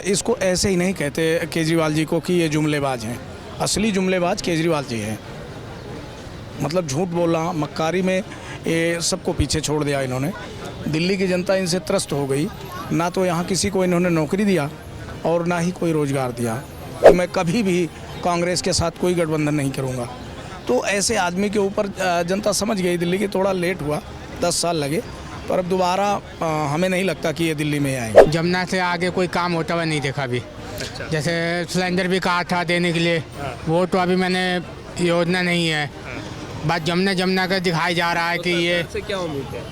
इसको ऐसे ही नहीं कहते केजरीवाल जी को कि ये जुमलेबाज हैं। असली जुमलेबाज केजरीवाल जी हैं। मतलब झूठ बोलना, मक्कारी में ये सबको पीछे छोड़ दिया इन्होंने। दिल्ली की जनता इनसे त्रस्त हो गई। ना तो यहाँ किसी को इन्होंने नौकरी दिया और ना ही कोई रोज़गार दिया। तो मैं कभी भी कांग्रेस के साथ कोई गठबंधन नहीं करूँगा। तो ऐसे आदमी के ऊपर जनता समझ गई। दिल्ली की थोड़ा लेट हुआ, 10 साल लगे, पर अब दोबारा हमें नहीं लगता कि ये दिल्ली में आएंगे। जमुना से आगे कोई काम होता हुआ नहीं देखा अभी। अच्छा। जैसे सिलेंडर भी कहा था देने के लिए, वो तो अभी मैंने योजना नहीं है। बस जमुना का दिखाई जा रहा है कि ये से क्या उम्मीद है?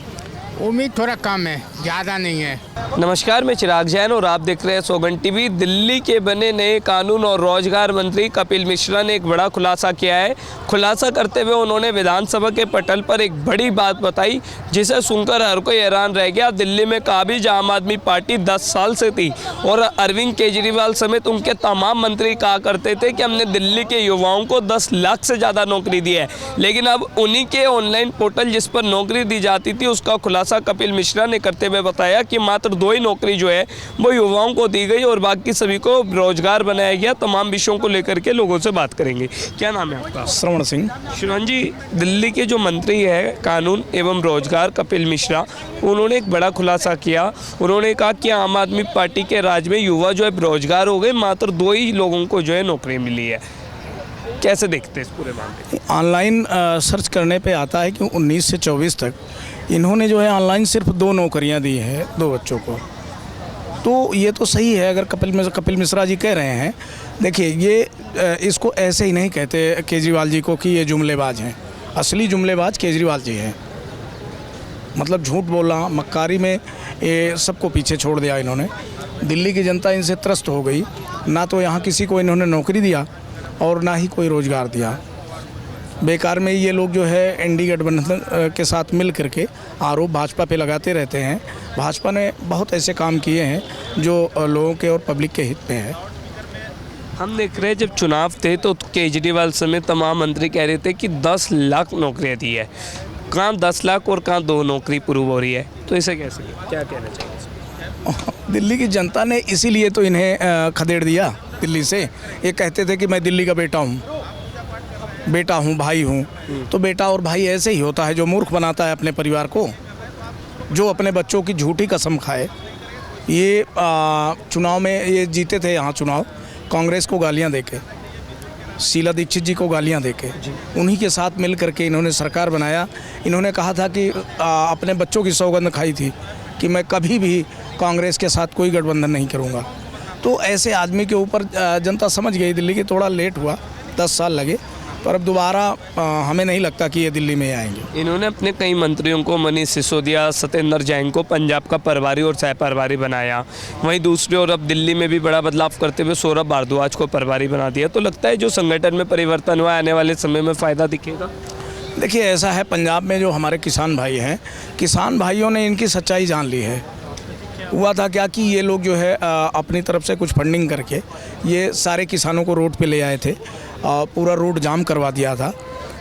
उम्मीद थोड़ा कम है, ज़्यादा नहीं है। नमस्कार, मैं चिराग जैन और आप देख रहे हैं सोगन टीवी। दिल्ली के बने नए कानून और रोजगार मंत्री कपिल मिश्रा ने एक बड़ा खुलासा किया है। खुलासा करते हुए उन्होंने विधानसभा के पटल पर एक बड़ी बात बताई जिसे सुनकर हर कोई हैरान रह गया। दिल्ली में काबिज आम आदमी पार्टी 10 साल से थी और अरविंद केजरीवाल समेत उनके तमाम मंत्री कहा करते थे कि हमने दिल्ली के युवाओं को 10 लाख से ज़्यादा नौकरी दी है। लेकिन अब उन्हीं के ऑनलाइन पोर्टल जिस पर नौकरी दी जाती थी उसका खुलासा कपिल मिश्रा ने करते हुए बताया कि मात्र 2 ही नौकरी जो है वो युवाओं को दी गई और बाकी सभी को रोजगार बनाया गया। तमाम विषयों को लेकर के लोगों से बात करेंगे। क्या नाम है आपका? श्रवण सिंह। श्रवण जी, दिल्ली के जो मंत्री है कानून एवं रोजगार कपिल मिश्रा, उन्होंने एक बड़ा खुलासा किया। उन्होंने कहा कि आम आदमी पार्टी के राज में युवा जो है बेरोजगार हो गए, मात्र 2 ही लोगों को जो है नौकरी मिली है। कैसे देखते हैं इस पूरे मामले? ऑनलाइन सर्च करने पे आता है कि 19 से 24 तक इन्होंने जो है ऑनलाइन सिर्फ 2 नौकरियां दी हैं 2 बच्चों को। तो ये तो सही है अगर कपिल मिश्रा जी कह रहे हैं। देखिए, ये इसको ऐसे ही नहीं कहते केजरीवाल जी को कि ये जुमलेबाज हैं। असली जुमलेबाज केजरीवाल जी हैं। मतलब झूठ बोलना, मक्कारी में ये सबको पीछे छोड़ दिया इन्होंने। दिल्ली की जनता इनसे त्रस्त हो गई। ना तो यहाँ किसी को इन्होंने नौकरी दिया और ना ही कोई रोज़गार दिया। बेकार में ये लोग जो है एनडी गठबंधन के साथ मिल करके आरोप भाजपा पे लगाते रहते हैं। भाजपा ने बहुत ऐसे काम किए हैं जो लोगों के और पब्लिक के हित में है। हम देख रहे हैं जब चुनाव थे तो केजरीवाल समेत तमाम मंत्री कह रहे थे कि 10 लाख नौकरियाँ दी है। कहाँ 10 लाख और कहाँ 2 नौकरी प्रूव हो रही है? तो इसे कैसे, क्या कहना चाहिए? दिल्ली की जनता ने इसीलिए तो इन्हें खदेड़ दिया दिल्ली से। ये कहते थे कि मैं दिल्ली का बेटा हूँ, भाई हूँ। तो बेटा और भाई ऐसे ही होता है जो मूर्ख बनाता है अपने परिवार को, जो अपने बच्चों की झूठी कसम खाए। ये चुनाव में ये जीते थे यहाँ चुनाव कांग्रेस को गालियाँ देके, शीला दीक्षित जी को गालियाँ देके। उन्हीं के साथ मिल करके इन्होंने सरकार बनाया। इन्होंने कहा था कि अपने बच्चों की सौगंध खाई थी कि मैं कभी भी कांग्रेस के साथ कोई गठबंधन नहीं करूँगा। तो ऐसे आदमी के ऊपर जनता समझ गई। दिल्ली की थोड़ा लेट हुआ, 10 साल लगे, पर अब दोबारा हमें नहीं लगता कि ये दिल्ली में आएंगे। इन्होंने अपने कई मंत्रियों को, मनीष सिसोदिया, सत्येंद्र जैन को पंजाब का प्रभारी और सह प्रभारी बनाया। वहीं दूसरी ओर अब दिल्ली में भी बड़ा बदलाव करते हुए सौरभ भारद्वाज को प्रभारी बना दिया। तो लगता है जो संगठन में परिवर्तन हुआ आने वाले समय में फ़ायदा दिखेगा। देखिए, ऐसा है, पंजाब में जो हमारे किसान भाई हैं, किसान भाइयों ने इनकी सच्चाई जान ली है। हुआ था क्या कि ये लोग जो है अपनी तरफ से कुछ फंडिंग करके ये सारे किसानों को रोड पे ले आए थे। पूरा रोड जाम करवा दिया था।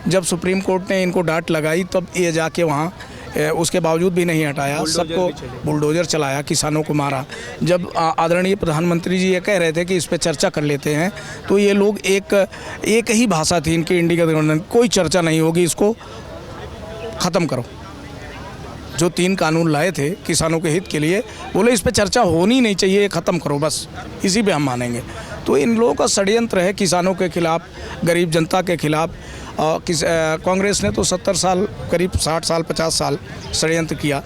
जब सुप्रीम कोर्ट ने इनको डांट लगाई तब ये जाके वहाँ उसके बावजूद भी नहीं हटाया, सबको बुलडोजर चलाया, किसानों को मारा। जब आदरणीय प्रधानमंत्री जी ये कह रहे थे कि इस पे चर्चा कर लेते हैं, तो ये लोग एक ही भाषा थी इनकी इंडिया गठबंधन, कोई चर्चा नहीं होगी, इसको ख़त्म करो। जो 3 कानून लाए थे किसानों के हित के लिए, बोले इस पे चर्चा होनी नहीं चाहिए, ख़त्म करो, बस इसी पे हम मानेंगे। तो इन लोगों का षड्यंत्र है किसानों के खिलाफ, गरीब जनता के खिलाफ। कांग्रेस ने तो 70 साल, करीब 60 साल 50 साल षड्यंत्र किया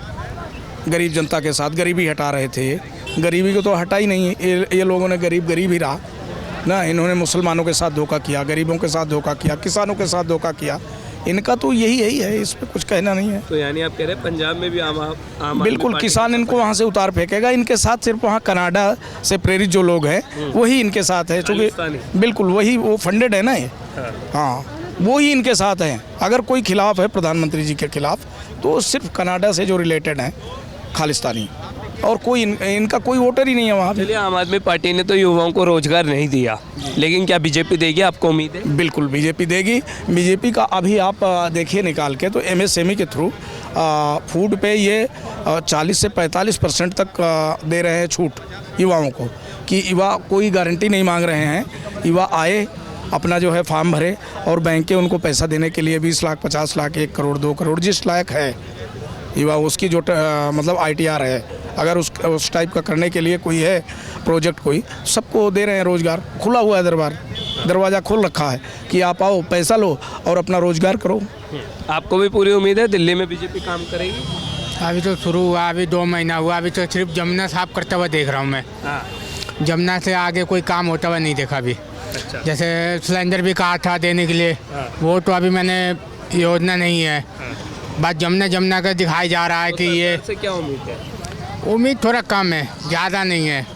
गरीब जनता के साथ। गरीबी हटा रहे थे, गरीबी को तो हटा ही नहीं। ये लोगों ने गरीब ही रहा ना। इन्होंने मुसलमानों के साथ धोखा किया, गरीबों के साथ धोखा किया, किसानों के साथ धोखा किया। इनका तो यही है, इस पर कुछ कहना नहीं है। तो यानी आप कह रहे हैं पंजाब में भी आम बिल्कुल किसान इनको वहाँ से उतार फेंकेगा। इनके साथ सिर्फ वहाँ कनाडा से प्रेरित जो लोग हैं वही इनके साथ है, क्योंकि बिल्कुल वही वो फंडेड है ना ये। हाँ, वो ही इनके साथ हैं। अगर कोई खिलाफ है प्रधानमंत्री जी के खिलाफ तो सिर्फ कनाडा से जो रिलेटेड हैं खालिस्तानी, और कोई इनका कोई वोटर ही नहीं है वहाँ पे। चलिए, आम आदमी पार्टी ने तो युवाओं को रोजगार नहीं दिया, लेकिन क्या बीजेपी देगी? आपको उम्मीद है? बिल्कुल बीजेपी देगी। बीजेपी का अभी आप देखिए निकाल के तो MSME के थ्रू फूड पे ये 40 से 45% तक दे रहे हैं छूट युवाओं को। कि युवा कोई गारंटी नहीं मांग रहे हैं। युवा आए, अपना जो है फॉर्म भरे और बैंकें उनको पैसा देने के लिए 20 लाख, 50 लाख, 1 करोड़, 2 करोड़ जिस लायक है युवा, उसकी जो मतलब ITR है, अगर उस टाइप का करने के लिए कोई है प्रोजेक्ट, कोई सबको दे रहे हैं रोज़गार। खुला हुआ है दरवाज़ा खोल रखा है कि आप आओ, पैसा लो और अपना रोज़गार करो। आपको भी पूरी उम्मीद है दिल्ली में बीजेपी काम करेगी? अभी तो शुरू हुआ, अभी 2 महीना हुआ, अभी तो सिर्फ जमुना साफ करता हुआ देख रहा हूँ मैं। जमुना से आगे कोई काम होता हुआ नहीं देखा अभी। अच्छा। जैसे सिलेंडर भी कहा था देने के लिए, वो तो अभी मैंने योजना नहीं है। बस जमुना का दिखाई जा रहा है कि ये से क्या उम्मीद है? उम्मीद थोड़ा कम है, ज़्यादा नहीं है।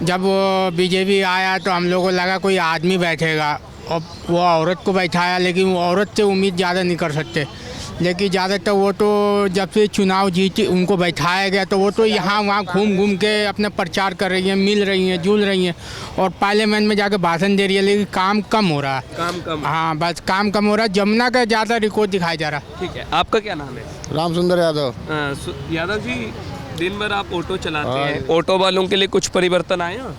जब वो बीजेपी आया तो हम लोगों को लगा कोई आदमी बैठेगा, और वो औरत को बैठाया, लेकिन वो औरत से उम्मीद ज़्यादा नहीं कर सकते। लेकिन ज़्यादातर वो तो जब से चुनाव जीते उनको बैठाया गया, तो वो तो यहाँ वहाँ घूम के अपना प्रचार कर रही हैं, मिल रही हैं, जुल रही हैं और पार्लियामेंट में जाकर भाषण दे रही है, लेकिन काम कम हो रहा है। काम कम? हाँ, बस काम कम हो रहा है। जमुना का ज़्यादा रिकॉर्ड दिखाया जा रहा है। ठीक है, आपका क्या नाम है? रामचंद्र यादव। यादव जी, दिन भर आप ऑटो चलाते हैं, ऑटो वालों के लिए कुछ परिवर्तन आया?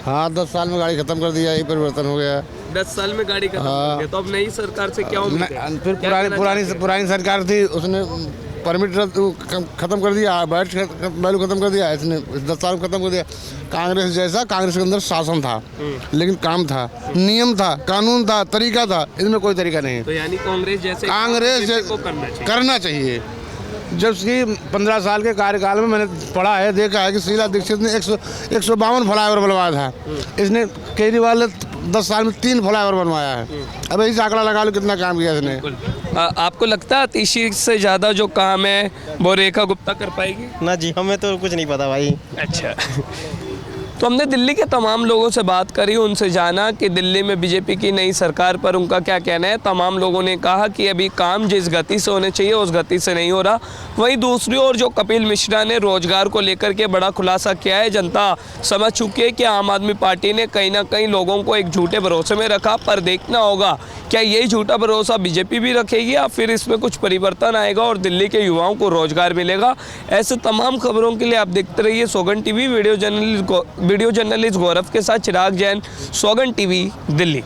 हाँ, 10 साल में गाड़ी खत्म कर दिया, यही परिवर्तन हो गया। 10 साल में गाड़ी खत्म हो गई, तो अब नई सरकार से क्या उम्मीद है? फिर पुरानी सरकार थी, उसने परमिट खत्म कर दिया, बैठ वैल्यू खत्म कर दिया, इसने 10 साल में खत्म कर दिया। कांग्रेस जैसा, कांग्रेस के अंदर शासन था, लेकिन काम था, नियम था, कानून था, तरीका था, इसमें कोई तरीका नहीं। तो यानी कांग्रेस जैसे को करना चाहिए। जब कि 15 साल के कार्यकाल में मैंने पढ़ा है, देखा है कि शीला दीक्षित ने 152 फ्लाईओवर बनवाया था। इसने केजरीवाल ने 10 साल में 3 फ्लाईओवर बनवाया है। अब इस आंकड़ा लगा लो कितना काम किया इसने। आपको लगता है अतिशी से ज़्यादा जो काम है वो रेखा गुप्ता कर पाएगी? ना जी, हमें तो कुछ नहीं पता भाई। अच्छा। तो हमने दिल्ली के तमाम लोगों से बात करी, उनसे जाना कि दिल्ली में बीजेपी की नई सरकार पर उनका क्या कहना है। तमाम लोगों ने कहा कि अभी काम जिस गति से होने चाहिए उस गति से नहीं हो रहा। वहीं दूसरी ओर जो कपिल मिश्रा ने रोजगार को लेकर के बड़ा खुलासा किया है, जनता समझ चुकी है कि आम आदमी पार्टी ने कहीं ना कहीं लोगों को एक झूठे भरोसे में रखा। पर देखना होगा क्या यही झूठा भरोसा बीजेपी भी रखेगी या फिर इसमें कुछ परिवर्तन आएगा और दिल्ली के युवाओं को रोजगार मिलेगा। ऐसे तमाम खबरों के लिए आप देखते रहिए सौगंध टीवी। वीडियो जर्नलिस्ट गौरव के साथ चिराग जैन, सौगंध टीवी, दिल्ली।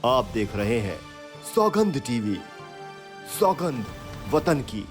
आप देख रहे हैं सौगंध टीवी, सौगंध वतन की।